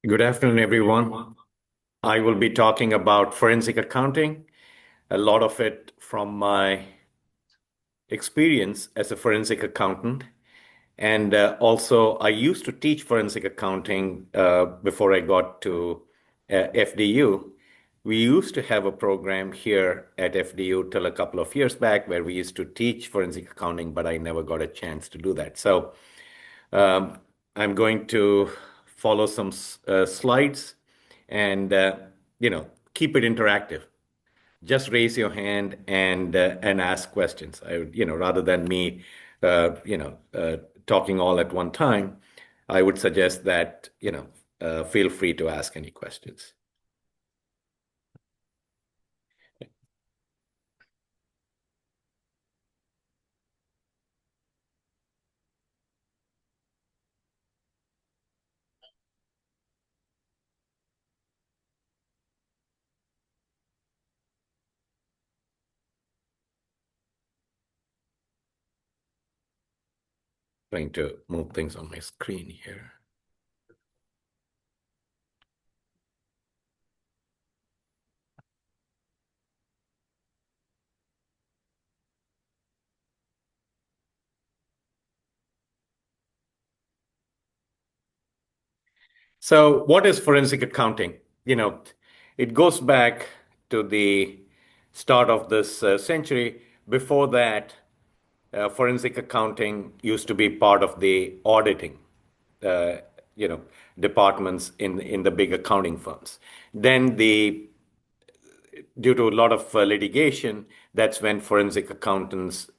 Good afternoon, everyone. I will be talking about forensic accounting, a lot of it from my experience as a forensic accountant. And also, I used to teach forensic accounting before I got to FDU. We used to have a program here at FDU till a couple of years back where we used to teach forensic accounting, but I never got a chance to do that. So um, I'm going to follow some slides and keep it interactive. Just raise your hand and ask questions. Rather than me, talking all at one time, I would suggest that feel free to ask any questions. Trying to move things on my screen here. So, what is forensic accounting? It goes back to the start of this century. Before that, forensic accounting used to be part of the auditing, uh, you know, departments in the big accounting firms. Then due to a lot of litigation, that's when forensic accountants,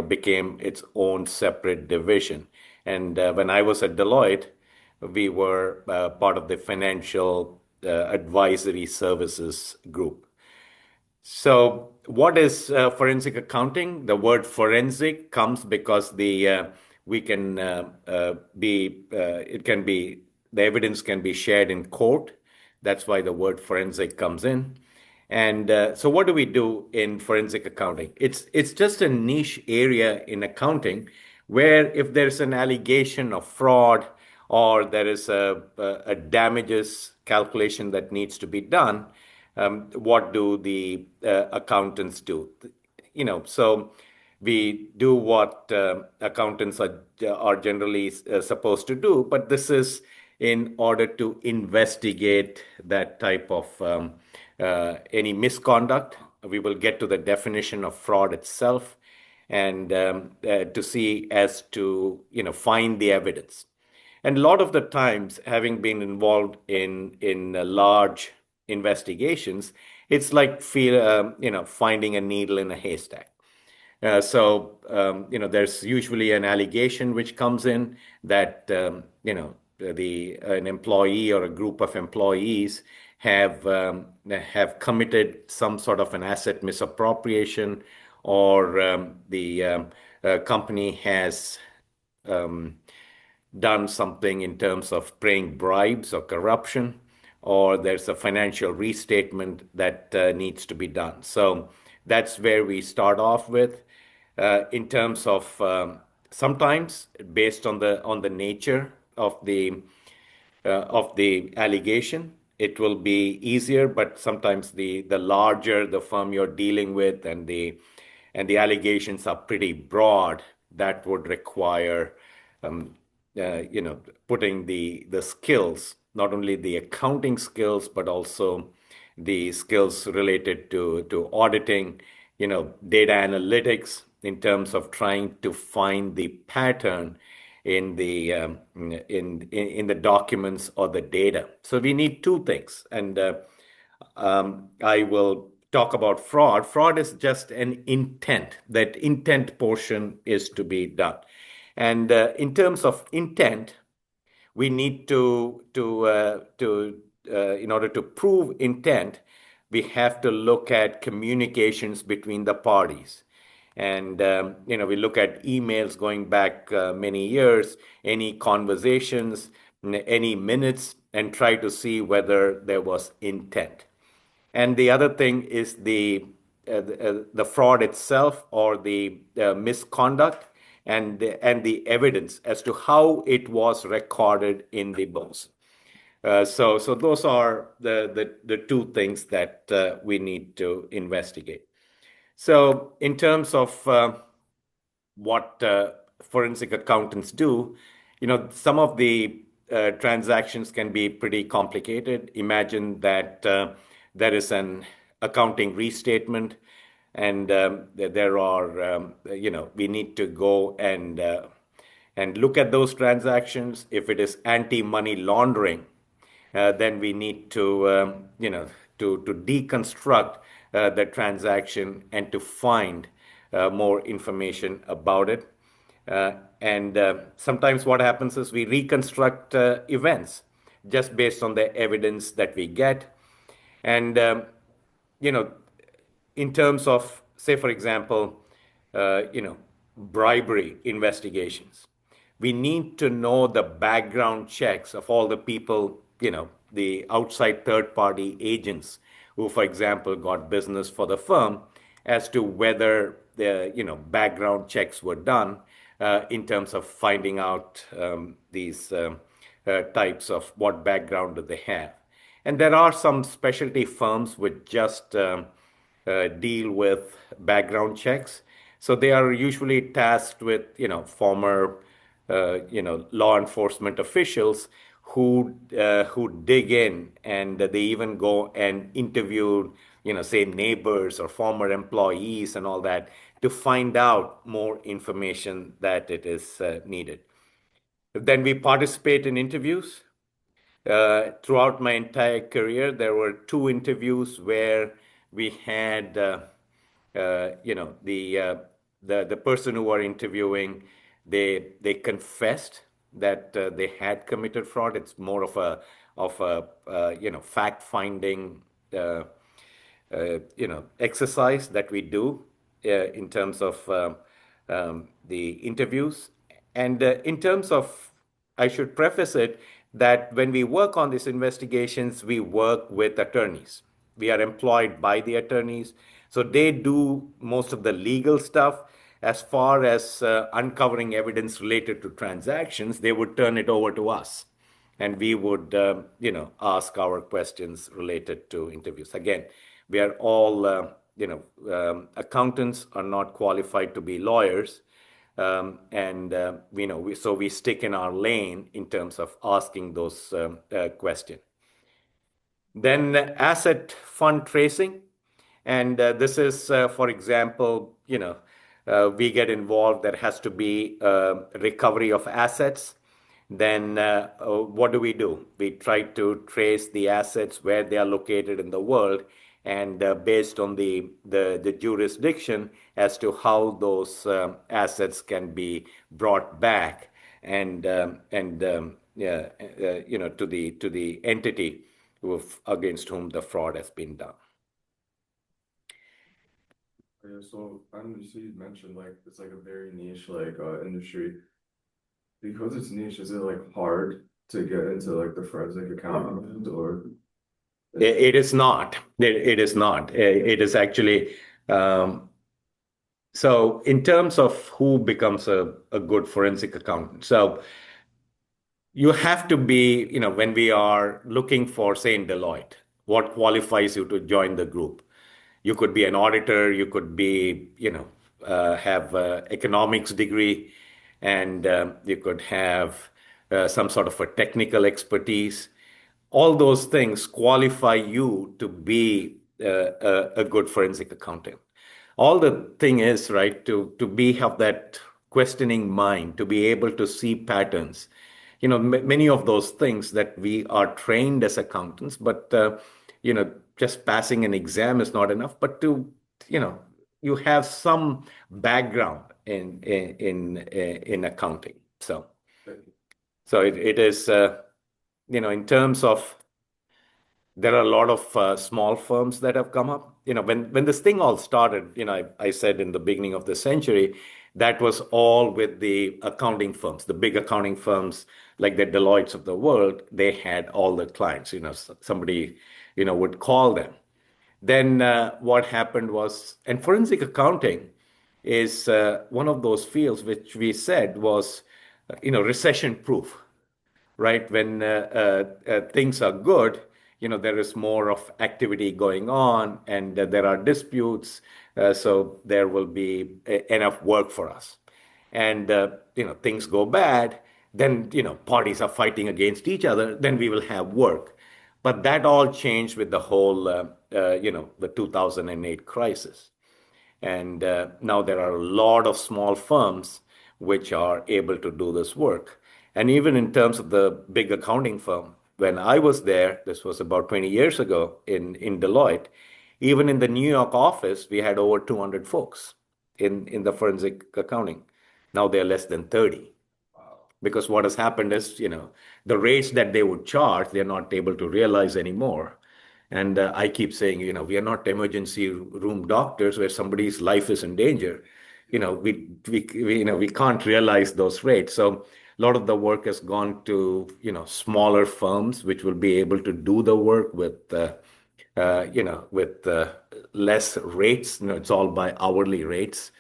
became its own separate division. And when I was at Deloitte, we were part of the financial advisory services group. So, what is forensic accounting? The word forensic comes because we can be it can be the evidence can be shared in court. That's why the word forensic comes in. And so, what do we do in forensic accounting? It's just a niche area in accounting where if there's an allegation of fraud or there is a damages calculation that needs to be done, what do the accountants do? So we do what accountants are generally supposed to do, but this is in order to investigate that type of any misconduct. We will get to the definition of fraud itself and to see as to find the evidence. And a lot of the times, having been involved in large investigations, it's like finding a needle in a haystack. There's usually an allegation which comes in that the an employee or a group of employees have committed some sort of an asset misappropriation, or the company has um, done something in terms of paying bribes or corruption, or there's a financial restatement that needs to be done. So that's where we start off with. In terms of sometimes based on the nature of the allegation, it will be easier, but sometimes the larger the firm you're dealing with and the allegations are pretty broad, that would require um, putting the skills, not only the accounting skills, but also the skills related to auditing, data analytics in terms of trying to find the pattern in the documents or the data. So we need two things, and I will talk about fraud. Fraud is just an intent. That intent portion is to be done. And in terms of intent, we need to in order to prove intent, we have to look at communications between the parties. And we look at emails going back many years, any conversations, any minutes, and try to see whether there was intent. And the other thing is the fraud itself or the misconduct and the evidence as to how it was recorded in the books. So those are the two things that we need to investigate. So in terms of what forensic accountants do, some of the transactions can be pretty complicated. Imagine that there is an accounting restatement, and there are, we need to go and look at those transactions. If it is anti-money laundering, then we need to, to deconstruct the transaction and to find more information about it. And sometimes what happens is we reconstruct events just based on the evidence that we get. And, you know, in terms of, say, for example, bribery investigations, we need to know the background checks of all the people, the outside third party agents who, for example, got business for the firm, as to whether the, background checks were done in terms of finding out these types of what background do they have. And there are some specialty firms which just deal with background checks. So they are usually tasked with, former, law enforcement officials who dig in, and they even go and interview, say neighbors or former employees and all that, to find out more information that it is needed. Then we participate in interviews. Throughout my entire career, there were two interviews where we had, the person who were interviewing, they confessed that they had committed fraud. It's more of a fact finding exercise that we do in terms of the interviews. And in terms of, I should preface it that when we work on these investigations, we work with attorneys. We are employed by the attorneys. So they do most of the legal stuff. As far as uncovering evidence related to transactions, they would turn it over to us, and we would, ask our questions related to interviews. Again, we are all, accountants are not qualified to be lawyers, and so we stick in our lane in terms of asking those questions. Then asset fund tracing, and this is, for example, we get involved. There has to be recovery of assets. Then what do? We try to trace the assets where they are located in the world, and based on the jurisdiction as to how those assets can be brought back and yeah, to the entity against whom the fraud has been done. Yeah, so you mentioned like it's like a very niche industry. Because it's niche, is it like hard to get into like the forensic accounting or? It is not. It is not. It is actually. So in terms of who becomes a good forensic accountant, so you have to be, when we are looking for, say, in Deloitte, what qualifies you to join the group? You could be an auditor, you could be, have economics degree, and you could have some sort of a technical expertise. All those things qualify you to be a good forensic accountant. All the thing is, right, to have that questioning mind, to be able to see patterns. Many of those things that we are trained as accountants, but just passing an exam is not enough. But you have some background in accounting. So it is, in terms of, there are a lot of small firms that have come up. When this thing all started, I said in the beginning of the century, that was all with the accounting firms, the big accounting firms like the Deloittes of the world. They had all the clients. Somebody, would call them. Then what happened was, and forensic accounting is one of those fields which we said was, recession proof. right? When things are good, there is more of activity going on, and there are disputes, so there will be enough work for us. And things go bad, then parties are fighting against each other, then we will have work. But that all changed with the whole the 2008 crisis. And now there are a lot of small firms which are able to do this work. And even in terms of the big accounting firm, when I was there, this was about 20 years ago in Deloitte, even in the New York office, we had over 200 folks in the forensic accounting. Now they're less than 30. Because what has happened is, the rates that they would charge, they're not able to realize anymore. And I keep saying, we are not emergency room doctors where somebody's life is in danger. We can't realize those rates. So a lot of the work has gone to, smaller firms, which will be able to do the work with, less rates. It's all by hourly rates.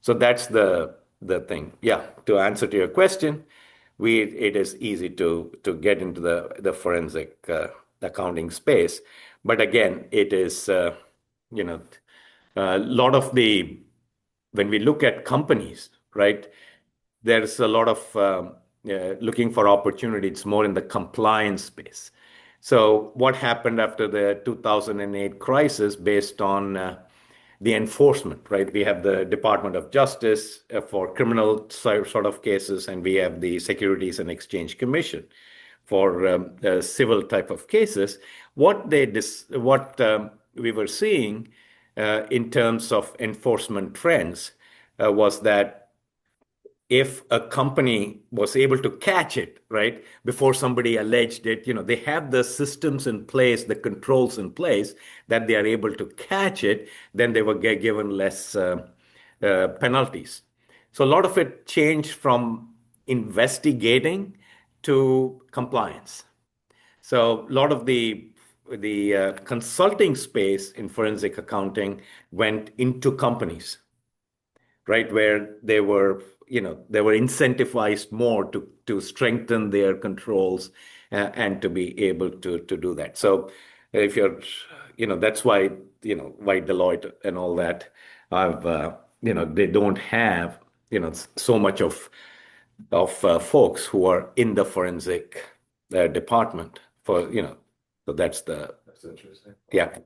So that's the thing. Yeah, to answer to your question, it is easy to get into the forensic accounting space. But again, it is a lot of when we look at companies, right? There's a lot of looking for opportunity. It's more in the compliance space. So what happened after the 2008 crisis based on the enforcement, right? We have the Department of Justice for criminal sort of cases, and we have the Securities and Exchange Commission for civil type of cases. What we were seeing in terms of enforcement trends was that if a company was able to catch it, right, before somebody alleged it, they have the systems in place, the controls in place that they are able to catch it, then they will get given less penalties. So a lot of it changed from investigating to compliance. So a lot of the consulting space in forensic accounting went into companies, right, where they were incentivized more to strengthen their controls and to be able to do that. So if you're, that's why why Deloitte and all that, they don't have so much of folks who are in the forensic department for so that's interesting. yeah.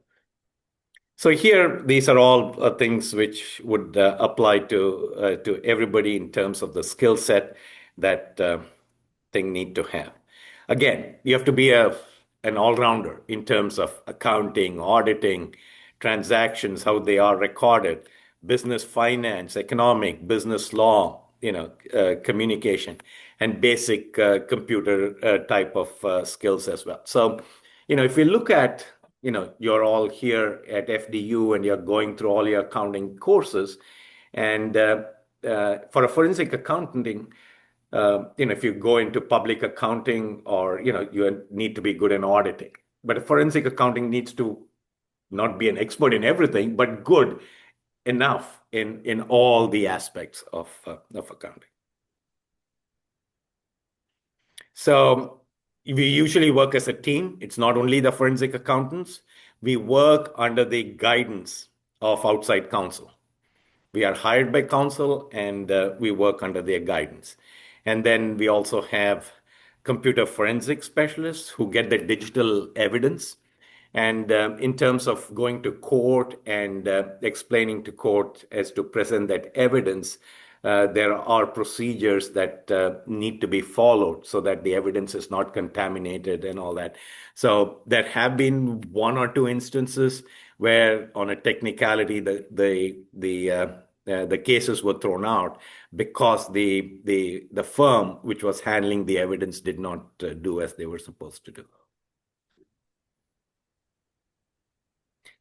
So here, these are all things which would apply to everybody in terms of the skill set that thing need to have. Again, you have to be an all-rounder in terms of accounting, auditing, transactions, how they are recorded, business finance, economic, business law, communication, and basic computer type of skills as well. So, if we look at you're all here at FDU and you're going through all your accounting courses. And for a forensic accounting, if you go into public accounting or, you need to be good in auditing. But forensic accounting needs to not be an expert in everything, but good enough in all the aspects of accounting. So we usually work as a team. It's not only the forensic accountants. We work under the guidance of outside counsel. We are hired by counsel and we work under their guidance. And then we also have computer forensic specialists who get the digital evidence. And in terms of going to court and explaining to court as to present that evidence, there are procedures that need to be followed so that the evidence is not contaminated and all that. So there have been one or two instances where, on a technicality, the cases were thrown out because the firm which was handling the evidence did not do as they were supposed to do.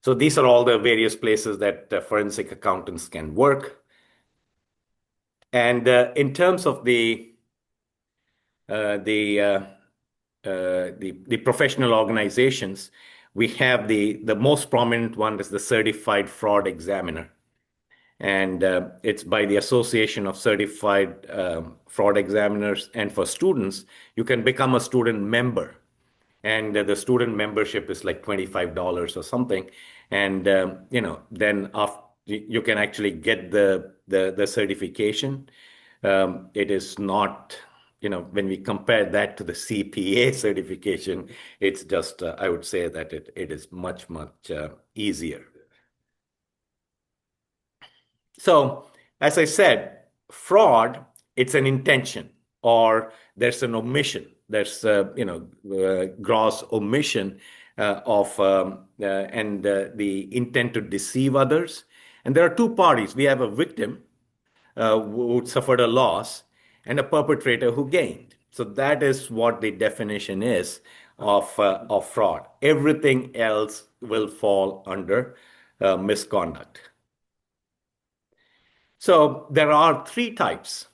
So these are all the various places that forensic accountants can work. And in terms of the professional organizations, we have the most prominent one is the Certified Fraud Examiner. And it's by the Association of Certified Fraud Examiners. And for students, you can become a student member. And the student membership is like $25 or something. And then after, you can actually get the certification. It is not, when we compare that to the CPA certification, it's just, I would say that it is much, much easier. So, as I said, fraud, it's an intention or there's an omission. There's, gross omission and the intent to deceive others. And there are two parties. We have a victim who suffered a loss and a perpetrator who gained. So that is what the definition is of fraud. Everything else will fall under misconduct. So there are three types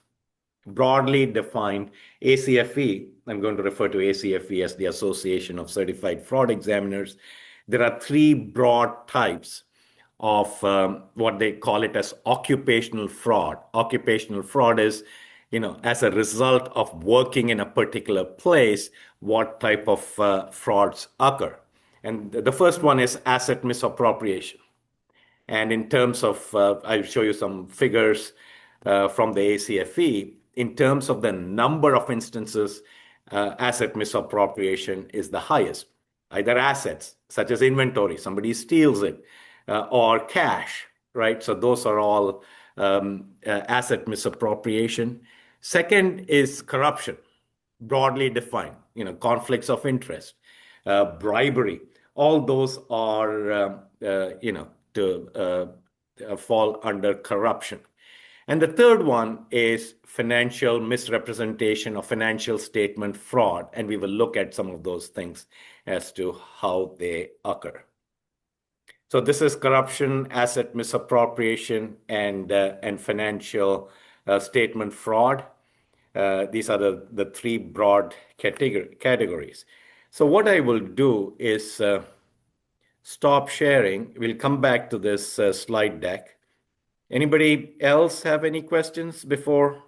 broadly defined. ACFE, I'm going to refer to ACFE as the Association of Certified Fraud Examiners. There are three broad types of what they call it as occupational fraud. Occupational fraud is, as a result of working in a particular place, what type of frauds occur. And the first one is asset misappropriation. And in terms of, I'll show you some figures from the ACFE. In terms of the number of instances, asset misappropriation is the highest. Either assets, such as inventory, somebody steals it, or cash, right? So those are all asset misappropriation. Second is corruption, broadly defined, conflicts of interest, bribery. All those are, to fall under corruption. And the third one is financial misrepresentation or financial statement fraud. And we will look at some of those things as to how they occur. So this is corruption, asset misappropriation, and financial statement fraud. These are the three broad categories. So what I will do is stop sharing. We'll come back to this slide deck. Anybody else have any questions before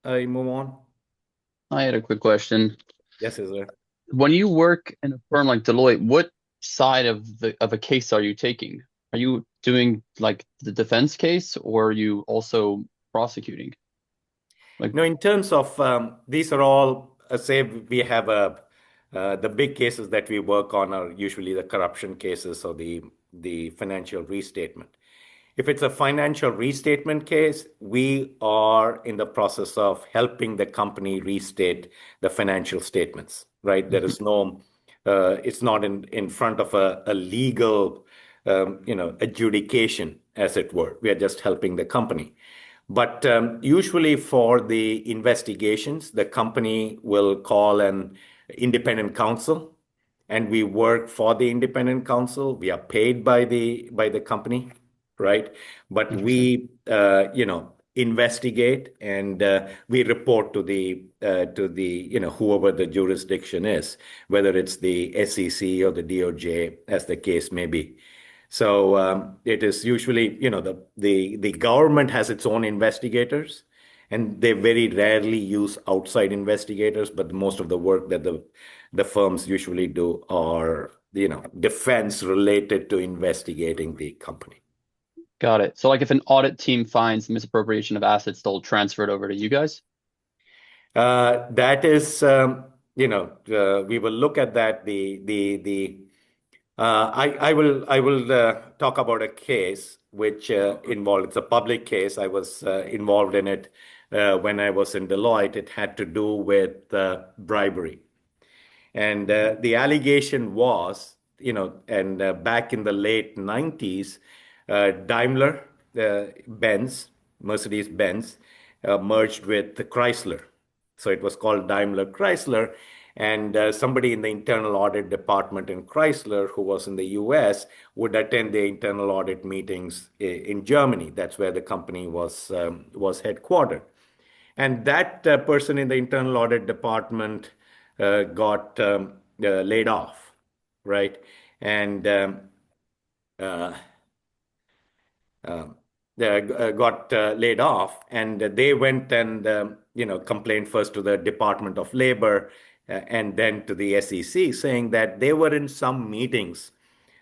I move on? I had a quick question. Yes, is there? When you work in a firm like Deloitte, what side of a case are you taking? Are you doing like the defense case, or are you also prosecuting? No, in terms of these are all, say we have the big cases that we work on are usually the corruption cases or the financial restatement. If it's a financial restatement case, we are in the process of helping the company restate the financial statements, right? There is no, it's not in front of a legal, adjudication, as it were. We are just helping the company. But usually for the investigations, the company will call an independent counsel, and we work for the independent counsel. We are paid by the company, right? But we, investigate and we report to the whoever the jurisdiction is, whether it's the SEC or the DOJ, as the case may be. So it is usually, the government has its own investigators, and they very rarely use outside investigators. But most of the work that the firms usually do are, defense related to investigating the company. Got it. So like if an audit team finds misappropriation of assets, they'll transfer it over to you guys? That is, we will look at that. I will talk about a case which involved, it's a public case. I was involved in it when I was in Deloitte. It had to do with bribery. And the allegation was, and back in the late 90s, Daimler Benz, Mercedes-Benz, merged with Chrysler. So it was called Daimler Chrysler. And somebody in the internal audit department in Chrysler, who was in the US, would attend the internal audit meetings in Germany. That's where the company was headquartered. And that person in the internal audit department got laid off, right? And got laid off, and they went and complained first to the Department of Labor and then to the SEC, saying that they were in some meetings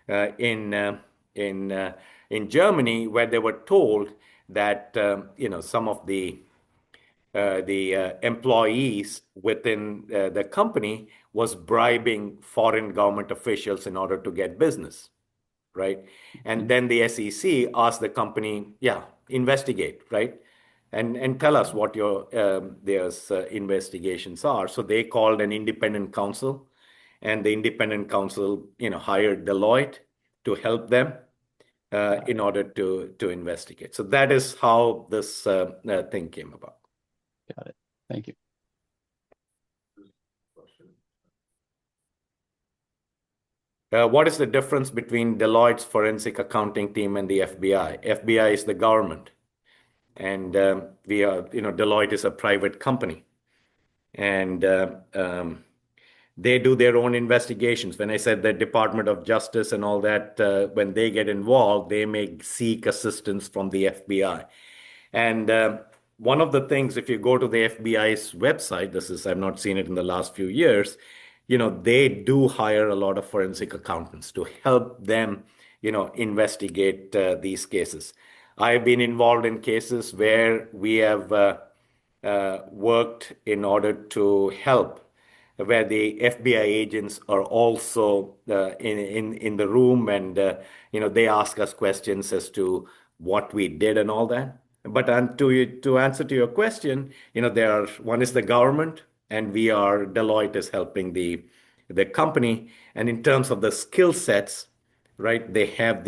uh, in uh, in in Germany where they were told that some of the employees within the company was bribing foreign government officials in order to get business, right? And then the SEC asked the company, yeah, investigate, right? And tell us what your their investigations are. So they called an independent counsel, and the independent counsel, hired Deloitte to help them in order to investigate. So that is how this thing came about. Got it. Thank you. What is the difference between Deloitte's forensic accounting team and the FBI? FBI is the government, and Deloitte is a private company, and they do their own investigations. When I said the Department of Justice and all that, when they get involved, they may seek assistance from the FBI. And one of the things, if you go to the FBI's website, I've not seen it in the last few years, they do hire a lot of forensic accountants to help them, investigate these cases. I've been involved in cases where we have worked in order to help, where the FBI agents are also in the room, and they ask us questions as to what we did and all that. But to answer to your question, one is the government, and Deloitte is helping the company. And in terms of the skill sets, right, they have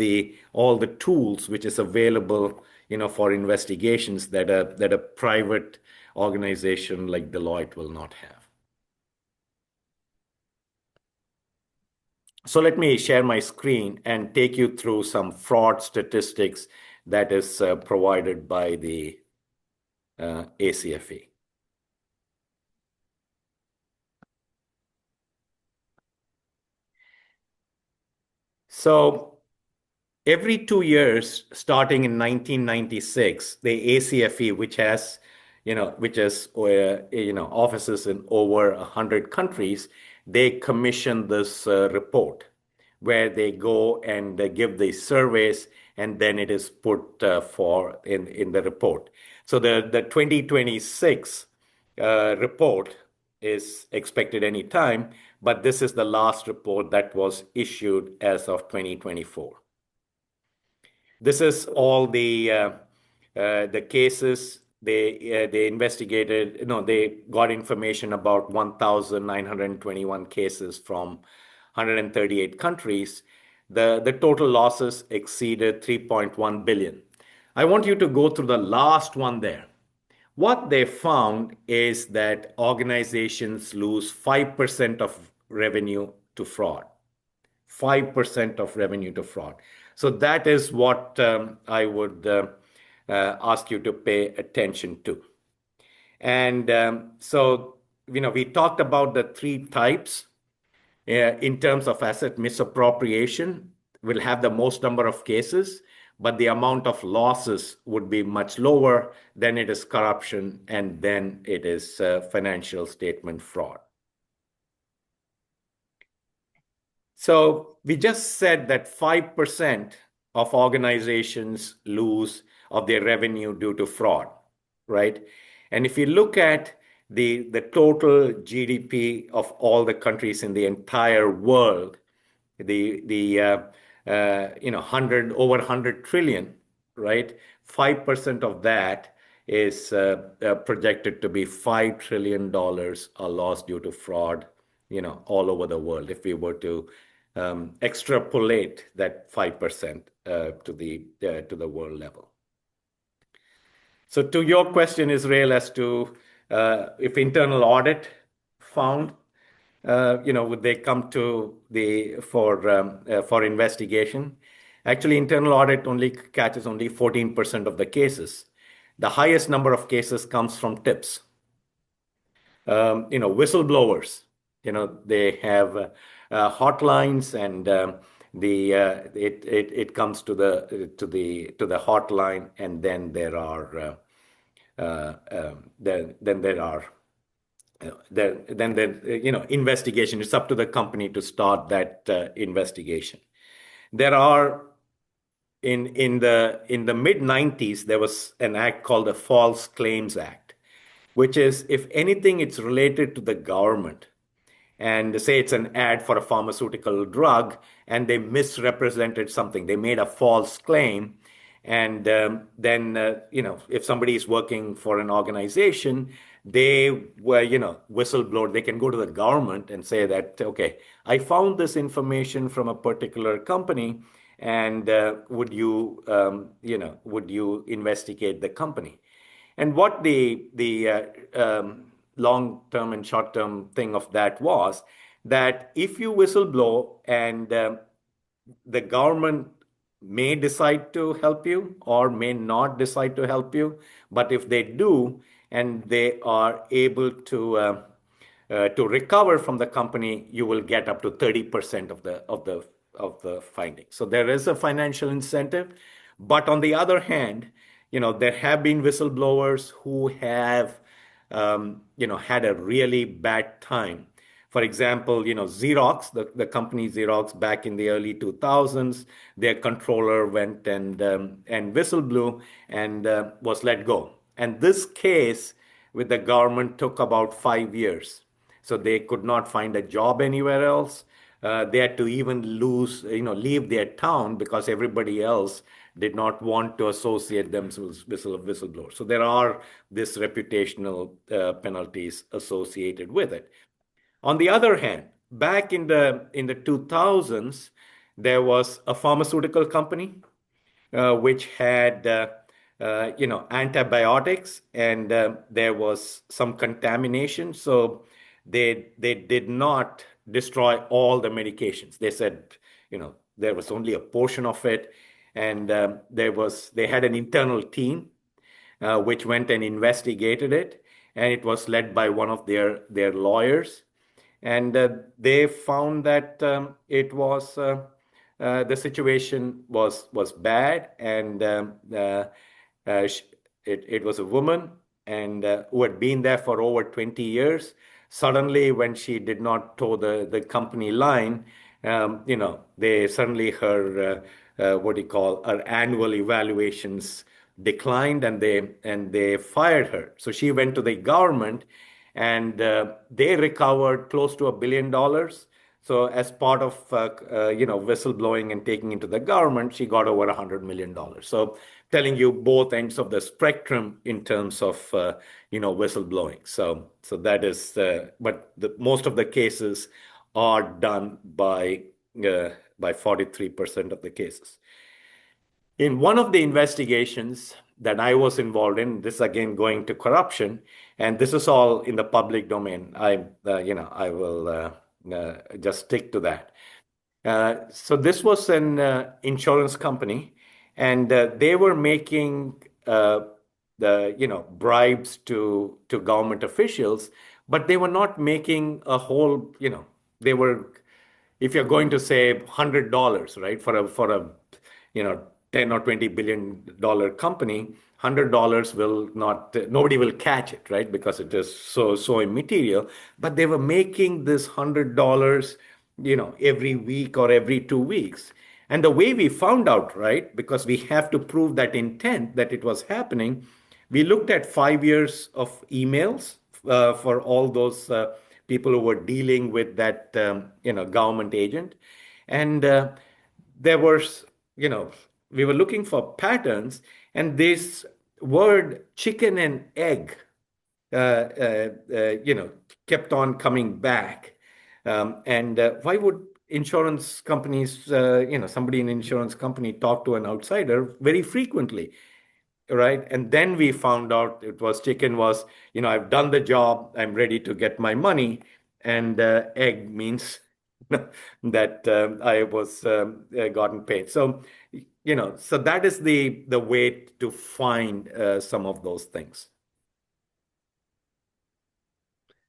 all the tools which is available, for investigations that a private organization like Deloitte will not have. So let me share my screen and take you through some fraud statistics that is provided by the ACFE. So every 2 years, starting in 1996, the ACFE, which has offices in over 100 countries, they commission this report where they go and give the surveys, and then it is put in the report. So the 2026 report is expected any time, but this is the last report that was issued as of 2024. This is all the cases they investigated. They got information about 1,921 cases from 138 countries. The total losses exceeded 3.1 billion. I want you to go through the last one there. What they found is that organizations lose 5% of revenue to fraud. 5% of revenue to fraud. So that is what I would ask you to pay attention to. And so, we talked about the three types. In terms of asset misappropriation, will have the most number of cases, but the amount of losses would be much lower. Then it is corruption, and then it is financial statement fraud. So we just said that 5% of organizations lose of their revenue due to fraud, right? And if you look at the total GDP of all the countries in the entire world, over 100 trillion, right? 5% of that is projected to be $5 trillion lost due to fraud, all over the world. If we were to extrapolate that 5% to the world level. So to your question, Israel, as to if internal audit found, would they come to for investigation? Actually, internal audit only catches only 14% of the cases. The highest number of cases comes from tips. Whistleblowers, they have hotlines, and it comes to the hotline, and then there are investigation. It's up to the company to start that investigation. There are in the mid 90s, there was an act called the False Claims Act, which is, if anything, it's related to the government. And say it's an ad for a pharmaceutical drug, and they misrepresented something. They made a false claim. And then, if somebody is working for an organization, they were, whistleblower. They can go to the government and say that, okay, I found this information from a particular company, and would you investigate the company? And what the long-term and short-term thing of that was that if you whistleblow and the government may decide to help you or may not decide to help you, but if they do and they are able to recover from the company, you will get up to 30% of the findings. So there is a financial incentive, but on the other hand, there have been whistleblowers who have had a really bad time. For example, Xerox, the company Xerox, back in the early 2000s, their controller went and whistleblew and was let go. And this case with the government took about 5 years. So they could not find a job anywhere else. They had to even leave their town because everybody else did not want to associate themselves with whistleblowers. So there are these reputational penalties associated with it. On the other hand, back in the 2000s, there was a pharmaceutical company which had antibiotics, and there was some contamination. So they did not destroy all the medications. They said, there was only a portion of it, and they had an internal team which went and investigated it, and it was led by one of their lawyers, and they found that it was the situation was bad, and it was a woman and who had been there for over 20 years. Suddenly, when she did not toe the company line, they suddenly her her annual evaluations declined, and they fired her. So she went to the government, and they recovered close to $1 billion. So as part of whistleblowing and taking into the government, she got over $100 million. So telling you both ends of the spectrum in terms of whistleblowing. So that is, but most of the cases are done by 43% of the cases. In one of the investigations that I was involved in, this again going to corruption, and this is all in the public domain. I will just stick to that. So this was an insurance company, and they were making bribes to government officials, but they were not making a whole. They were, if you're going to say $100, right, for a 10 or $20 billion company, $100 will not, nobody will catch it, right? Because it is so immaterial. But they were making this $100, every week or every 2 weeks. And the way we found out, right, because we have to prove that intent that it was happening, we looked at 5 years of emails for all those people who were dealing with that, government agent. And there was, we were looking for patterns, and this word chicken and egg, kept on coming back. And why would insurance companies, somebody in an insurance company talk to an outsider very frequently, right? And then we found out it was chicken was, I've done the job, I'm ready to get my money, and egg means that I was gotten paid. So, so that is the way to find some of those things.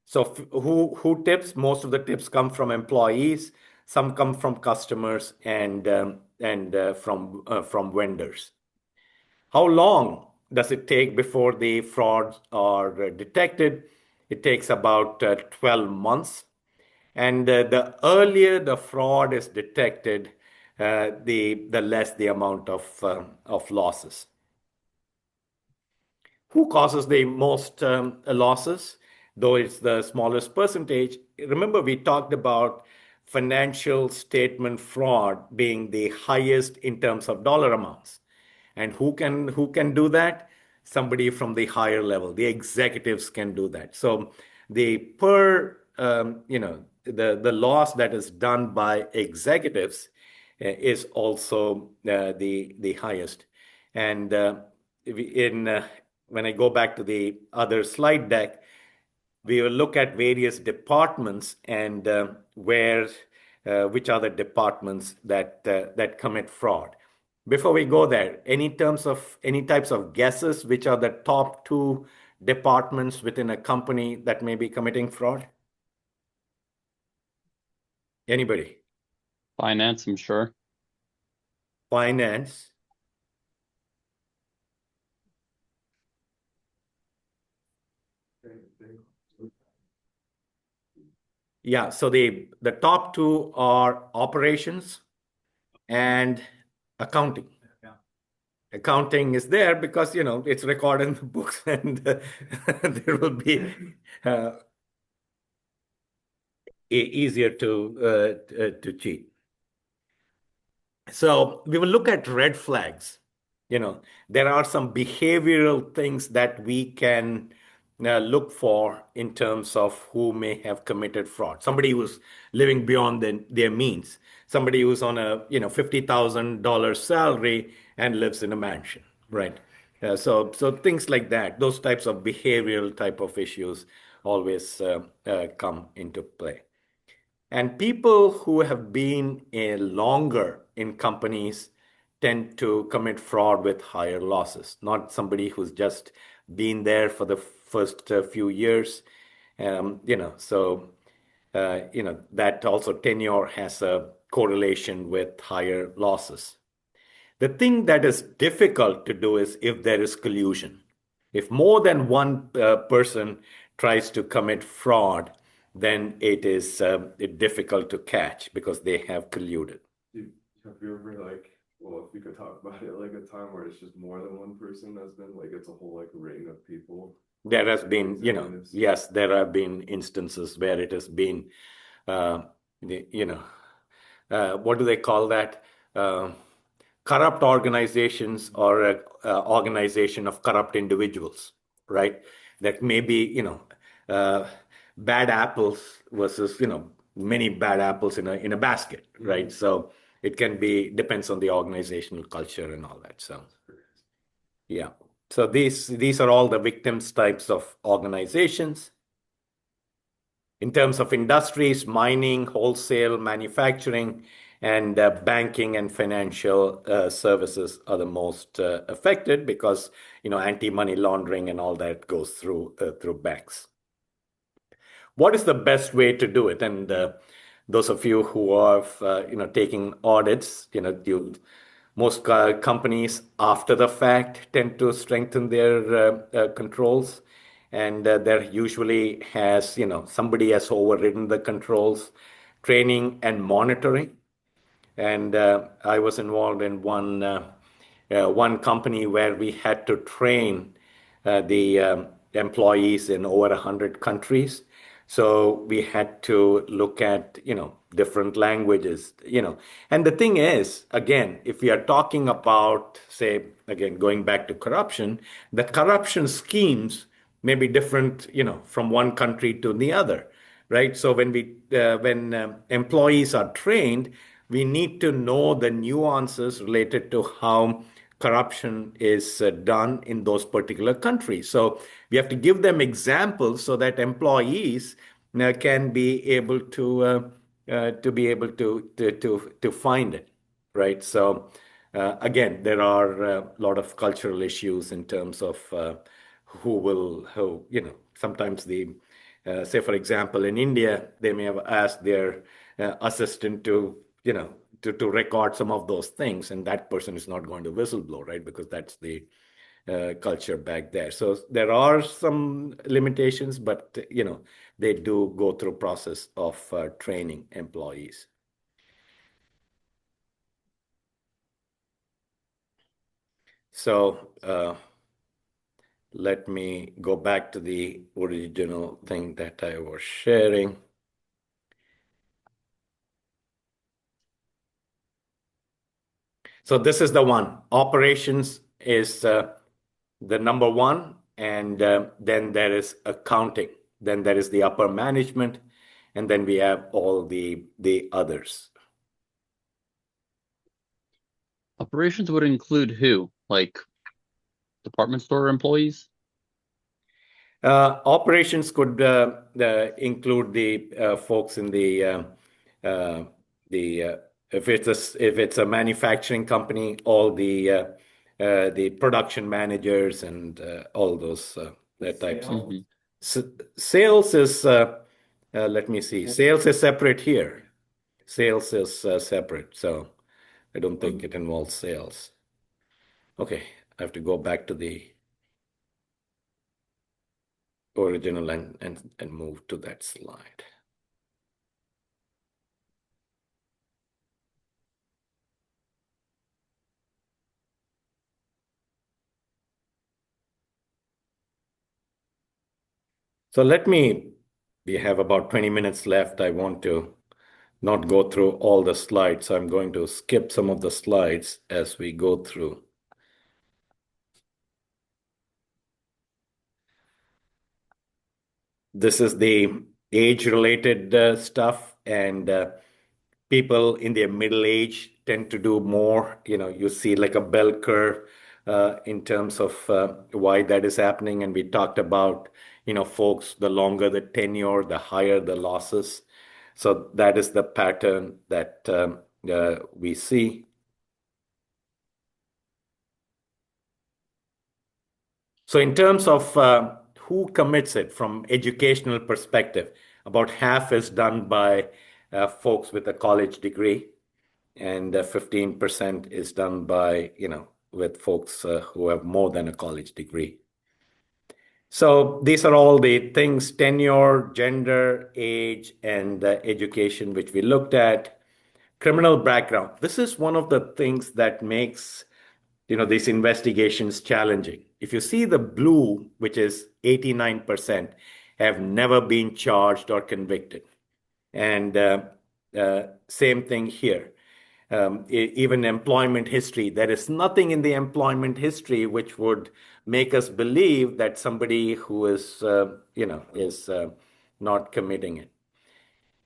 So who tips? Most of the tips come from employees. some come from customers and from vendors. How long does it take before the frauds are detected? It takes about 12 months. And the earlier the fraud is detected, the less the amount of losses. Who causes the most losses? Though it's the smallest percentage. Remember, we talked about financial statement fraud being the highest in terms of dollar amounts. And who can do that? Somebody from the higher level. The executives can do that. So the the loss that is done by executives is also the highest. And when I go back to the other slide deck, we will look at various departments and which are the departments that commit fraud. Before we go there, any types of guesses which are the top 2 departments within a company that may be committing fraud? Anybody? Finance, I'm sure. Finance. Yeah, so the top 2 are operations and accounting. Yeah. Accounting is there because it's recorded in the books, and there will be easier to cheat. So we will look at red flags. There are some behavioral things that we can look for in terms of who may have committed fraud. Somebody who's living beyond their means. Somebody who's on a $50,000 salary and lives in a mansion, right? So things like that. Those types of behavioral type of issues always come into play. And people who have been longer in companies tend to commit fraud with higher losses, not somebody who's just been there for the first few years. That also tenure has a correlation with higher losses. The thing that is difficult to do is if there is collusion. If more than one person tries to commit fraud, then it is difficult to catch because they have colluded. Have you ever well, if we could talk about it, like a time where it's just more than one person that's been it's a whole ring of people? There has been, yes, there have been instances where it has been, what do they call that? Corrupt organizations or an organization of corrupt individuals, right? That may be, bad apples versus, many bad apples in a basket, right? So it can depends on the organizational culture and all that. So, yeah. So these are all the victims types of organizations. In terms of industries, mining, wholesale, manufacturing, and banking and financial services are the most affected because anti-money laundering and all that goes through banks. What is the best way to do it? And those of you who are taking audits, most companies after the fact tend to strengthen their controls. And there usually somebody has overridden the controls, training and monitoring. And I was involved in one company where we had to train the employees in over 100 countries. So we had to look at, different languages, And the thing is, again, if we are talking about, say, again, going back to corruption, the corruption schemes may be different, from one country to the other, right? So when employees are trained, we need to know the nuances related to how corruption is done in those particular countries. So we have to give them examples so that employees can be able to find it, right? So again, there are a lot of cultural issues in terms of sometimes say, for example, in India, they may have asked their assistant to, to record some of those things, and that person is not going to whistleblow, right? Because that's the culture back there. So there are some limitations, but they do go through process of training employees. So let me go back to the original thing that I was sharing. So this is the one. Operations is the number one, and then there is accounting. Then there is the upper management, and then we have all the others. Operations would include who? Like department store employees? Operations could include the folks in the if it's a manufacturing company, all the production managers and all those that types. Sales is let me see. Sales is separate here. Sales is separate, so I don't think it involves sales. Okay, I have to go back to the original and move to that slide. So we have about 20 minutes left. I want to not go through all the slides, so I'm going to skip some of the slides as we go through. This is the age-related stuff, and people in their middle age tend to do more. You see like a bell curve in terms of why that is happening. And we talked about, folks, the longer the tenure, the higher the losses. So that is the pattern that we see. So in terms of who commits it from educational perspective, about half is done by folks with a college degree, and 15% is done by, with folks who have more than a college degree. So these are all the things: tenure, gender, age, and education, which we looked at. Criminal background. This is one of the things that makes these investigations challenging. If you see the blue, which is 89%, have never been charged or convicted. And same thing here. Even employment history, there is nothing in the employment history which would make us believe that somebody who is, is not committing it.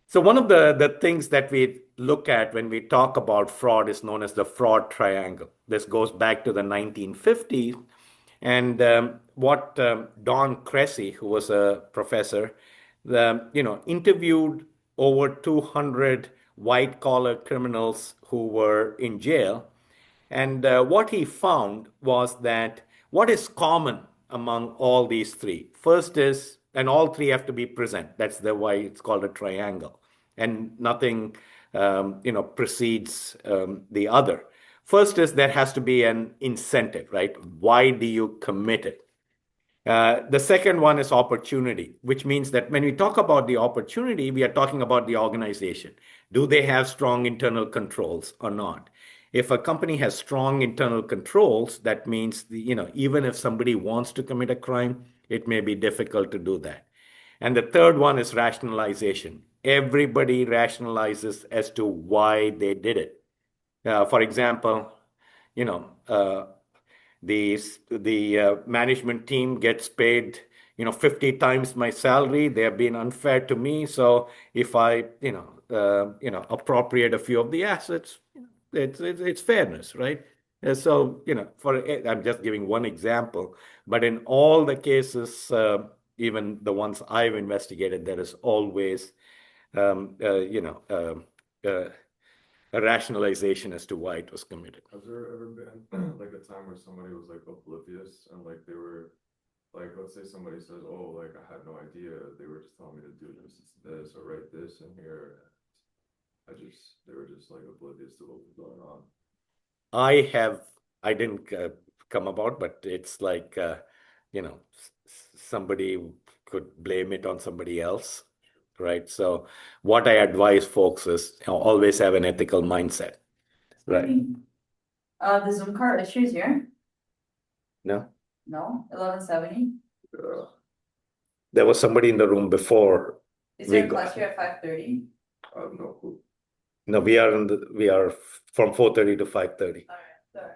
So one of the things that we look at when we talk about fraud is known as the fraud triangle. This goes back to the 1950s. And what Don Cressy, who was a professor, interviewed over 200 white-collar criminals who were in jail. And what he found was that what is common among all these three, first is, and all three have to be present. That's why it's called a triangle. And nothing, precedes the other. First is there has to be an incentive, right? Why do you commit it? The second one is opportunity, which means that when we talk about the opportunity, we are talking about the organization. Do they have strong internal controls or not? If a company has strong internal controls, that means even if somebody wants to commit a crime, it may be difficult to do that. And the third one is rationalization. Everybody rationalizes as to why they did it. For example, the management team gets paid 50 times my salary. They have been unfair to me. So if I appropriate a few of the assets, it's fairness, right? So I'm just giving one example, but in all the cases, even the ones I've investigated, there is always a rationalization as to why it was committed. Has there ever been like a time where somebody was like oblivious and like they were like, let's say somebody says, oh, like I had no idea, they were just telling me to do this or write this in here? They were just like oblivious to what was going on. I didn't come about, but it's like, somebody could blame it on somebody else, right? So what I advise folks is, always have an ethical mindset, right? The Zoom card issues here? No, No, 1170. there was somebody in the room before. Is there a class here at 5:30? I have no clue. No, we are from 4:30 to 5:30. All right, sorry.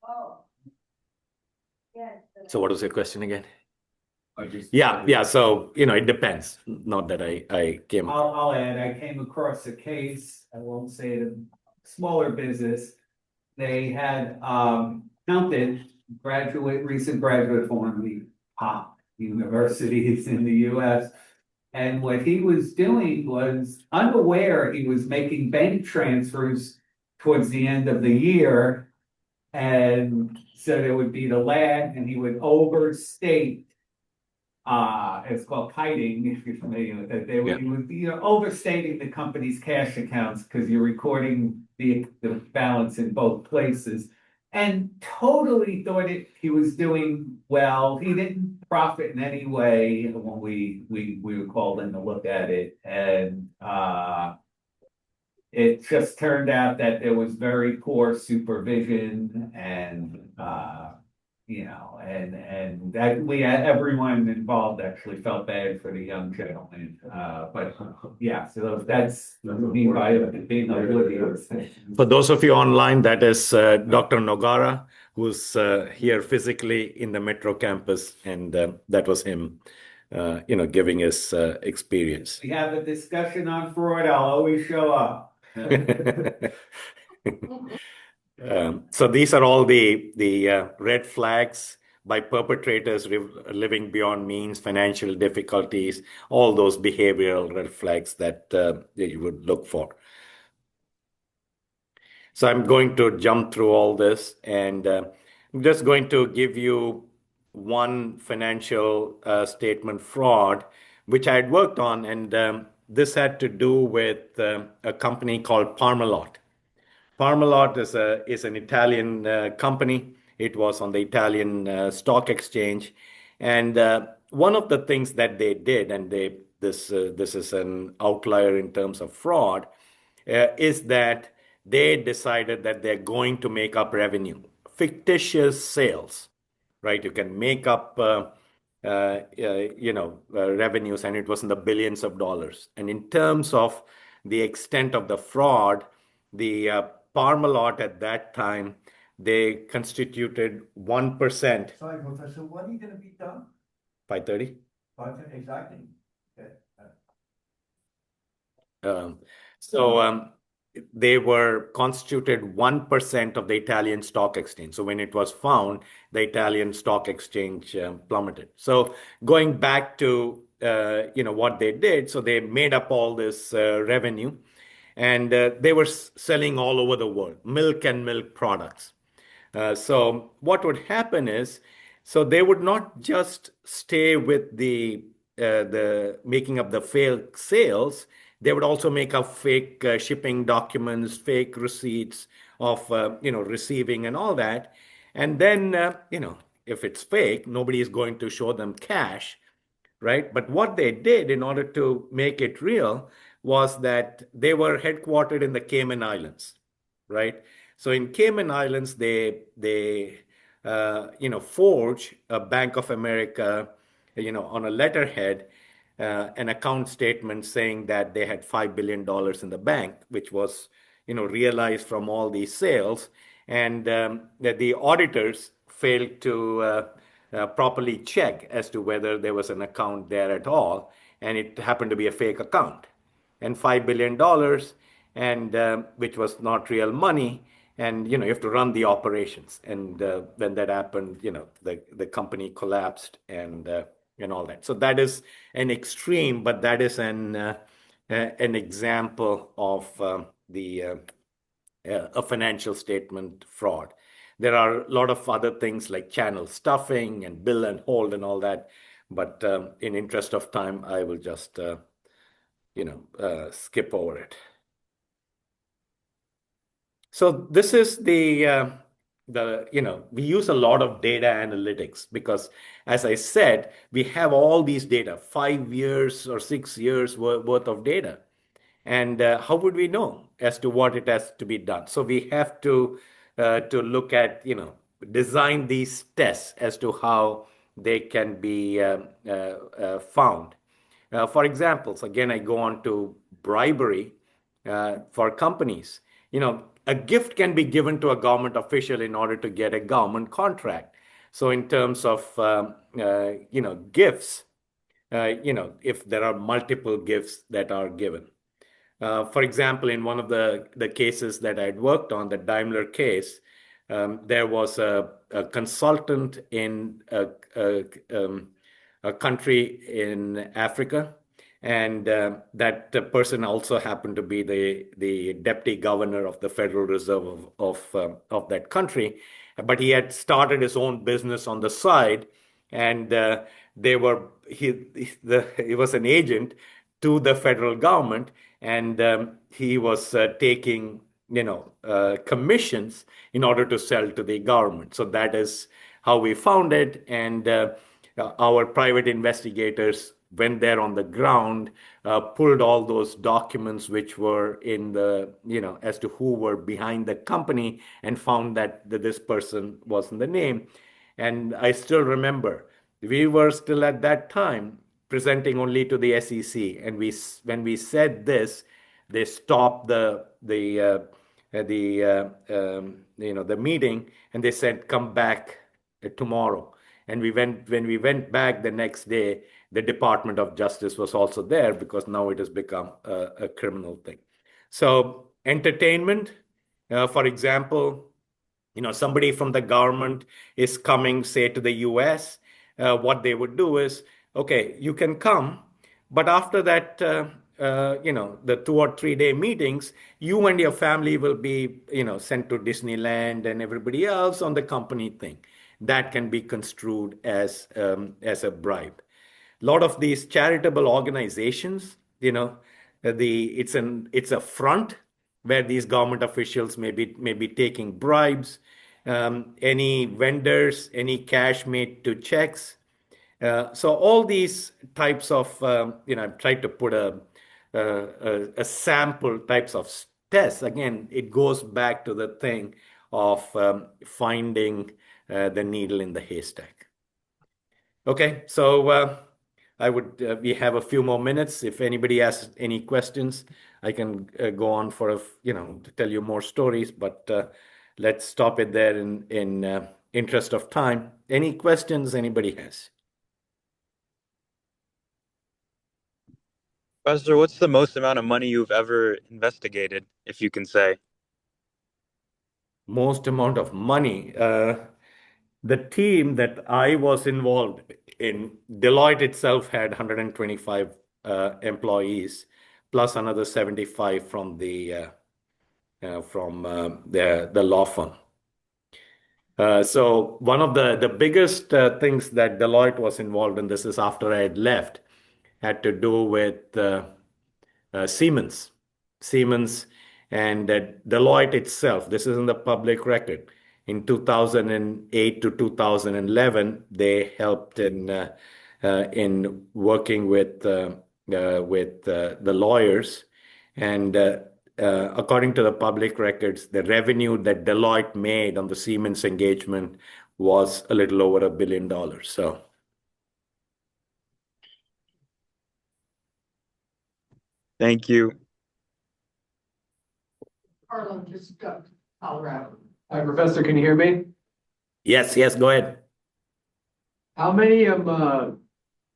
Oh. Yes. So what was your question again? I just Yeah. So, it depends. Not that I came. I'll add, I came across a case, I won't say it, a smaller business. They had counted recent graduate from the top universities in the US. And what he was doing was unaware he was making bank transfers towards the end of the year. And so there would be the lag, and he would overstate. It's called kiting, if you're familiar with it. He would overstating the company's cash accounts because you're recording the balance in both places, and totally thought he was doing well. He didn't profit in any way when we were called in to look at it, and it just turned out that there was very poor supervision, and and that everyone involved actually felt bad for the young gentleman. But yeah, so that's me by being oblivious. For those of you online, that is Dr. Nogara, who's here physically in the Metro campus, and that was him, giving his experience. We have a discussion on fraud, I'll always show up. So these are all the red flags by perpetrators living beyond means, financial difficulties, all those behavioral red flags that you would look for. So I'm going to jump through all this, and I'm just going to give you one financial statement fraud, which I had worked on, and this had to do with a company called Parmalat. Parmalat is an Italian company. It was on the Italian stock exchange, and one of the things that they did, and this is an outlier in terms of fraud, is that they decided that they're going to make up revenue, fictitious sales, right? You can make up revenues, and it was in the billions of dollars. And in terms of the extent of the fraud, the Parmalat at that time, they constituted 1%. Sorry, Professor, when are you going to be done? 5:30? Exactly. Okay. So they were constituted 1% of the Italian stock exchange. So when it was found, the Italian stock exchange plummeted. So going back to what they did, so they made up all this revenue, and they were selling all over the world, milk and milk products. So what would happen is, so they would not just stay with the making up the fake sales. They would also make up fake shipping documents, fake receipts of receiving and all that. And then if it's fake, nobody is going to show them cash, right? But what they did in order to make it real was that they were headquartered in the Cayman Islands, right? So in Cayman Islands, they forge a Bank of America, on a letterhead, an account statement saying that they had $5 billion in the bank, which was, realized from all these sales, and that the auditors failed to properly check as to whether there was an account there at all, and it happened to be a fake account, and $5 billion, and which was not real money. And you have to run the operations, and when that happened, the company collapsed, and all that. So that is an extreme, but that is an example of a financial statement fraud. There are a lot of other things like channel stuffing and bill and hold and all that, but in interest of time, I will just skip over it. So this is we use a lot of data analytics because, as I said, we have all these data, 5 years or 6 years worth of data. And how would we know as to what it has to be done? So we have to look at, design these tests as to how they can be found. For examples, again, I go on to bribery for companies. A gift can be given to a government official in order to get a government contract. So in terms of, gifts, if there are multiple gifts that are given. For example, in one of the cases that I'd worked on, the Daimler case, there was a consultant in a country in Africa, and that person also happened to be the deputy governor of the Federal Reserve of that country. But he had started his own business on the side, and he was an agent to the federal government, and he was taking commissions in order to sell to the government. So that is how we found it, and our private investigators went there on the ground, pulled all those documents which were in the, as to who were behind the company, and found that this person wasn't the name. And I still remember, we were still at that time presenting only to the SEC, and when we said this, they stopped the meeting, and they said, "Come back tomorrow." And when we went back the next day, the Department of Justice was also there, because now it has become a criminal thing. So entertainment, for example, somebody from the government is coming, say, to the US. What they would do is, okay, you can come, but after that, the 2 or 3 day meetings, you and your family will be, sent to Disneyland and everybody else on the company thing. That can be construed as a bribe. A lot of these charitable organizations, it's a front where these government officials may be taking bribes. Any vendors, any cash made to checks. So all these types of, I've tried to put a sample types of tests. Again, it goes back to the thing of finding the needle in the haystack. Okay, so we have a few more minutes. If anybody has any questions, I can go on for to tell you more stories, but let's stop it there in interest of time. Any questions anybody has? Professor, what's the most amount of money you've ever investigated, if you can say? Most amount of money. The team that I was involved in, Deloitte itself had 125 employees, plus another 75 from the law firm. So one of the biggest things that Deloitte was involved in, this is after I had left, had to do with Siemens. Siemens and Deloitte itself. This is in the public record. In 2008 to 2011, they helped in working with the lawyers, and according to the public records, the revenue that Deloitte made on the Siemens engagement was a little over $1 billion. So. Thank you. Harlan, just Colorado. Hi, Professor, can you hear me? Yes, go ahead. How many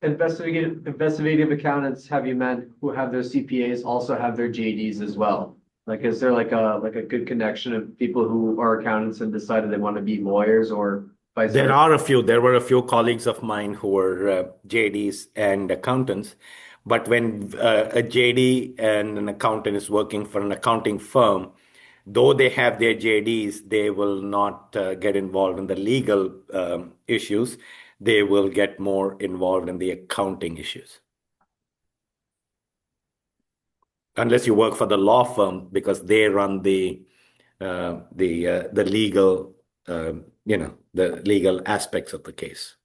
investigative accountants have you met who have their CPAs also have their JDs as well? Like, is there like a good connection of people who are accountants and decided they want to be lawyers, or vice versa? There were a few colleagues of mine who were JDs and accountants. But when a JD and an accountant is working for an accounting firm, though they have their JDs, they will not get involved in the legal issues. They will get more involved in the accounting issues. unless you work for the law firm because they run the legal the legal aspects of the case.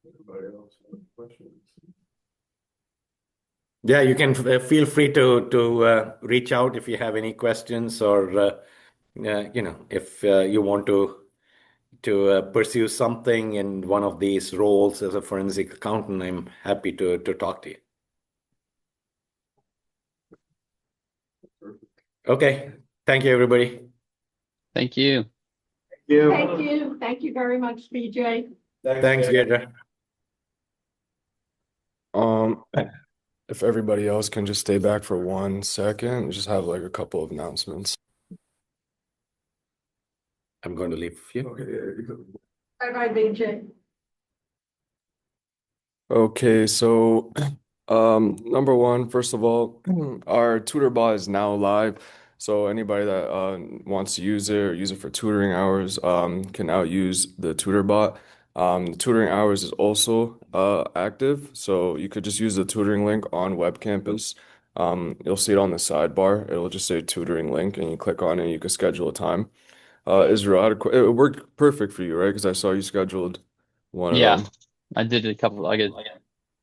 Anybody else have questions? Yeah, you can feel free to reach out if you have any questions or if you want to pursue something in one of these roles as a forensic accountant. I'm happy to talk to you. Okay, thank you, everybody. Thank you. You. Thank you very much, BJ. Thanks, Deirdre. If everybody else can just stay back for 1 second, just have like a couple of announcements. I'm going to leave you. Okay, yeah. Bye-bye, BJ. Okay, so number one, first of all, our tutor bot is now live. So anybody that wants to use it or use it for tutoring hours can now use the tutor bot. The tutoring hours is also active, so you could just use the tutoring link on webcampus. You'll see it on the sidebar. It'll just say tutoring link, and you click on it, and you can schedule a time. Israel, it worked perfect for you, right? Because I saw you scheduled one Yeah, of them. I did a couple. I get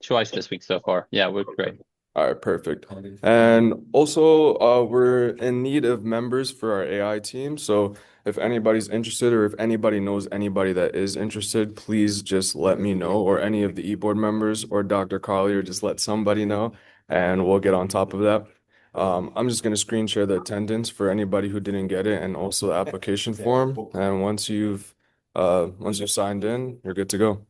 twice this week so far. Yeah, it worked great. All right, perfect. And also, we're in need of members for our AI team. So if anybody's interested or if anybody knows anybody that is interested, please just let me know, or any of the e-board members or Dr. Collier, just let somebody know and we'll get on top of that. I'm just going to screen share the attendance for anybody who didn't get it, and also the application form. And once you've signed in, you're good to go.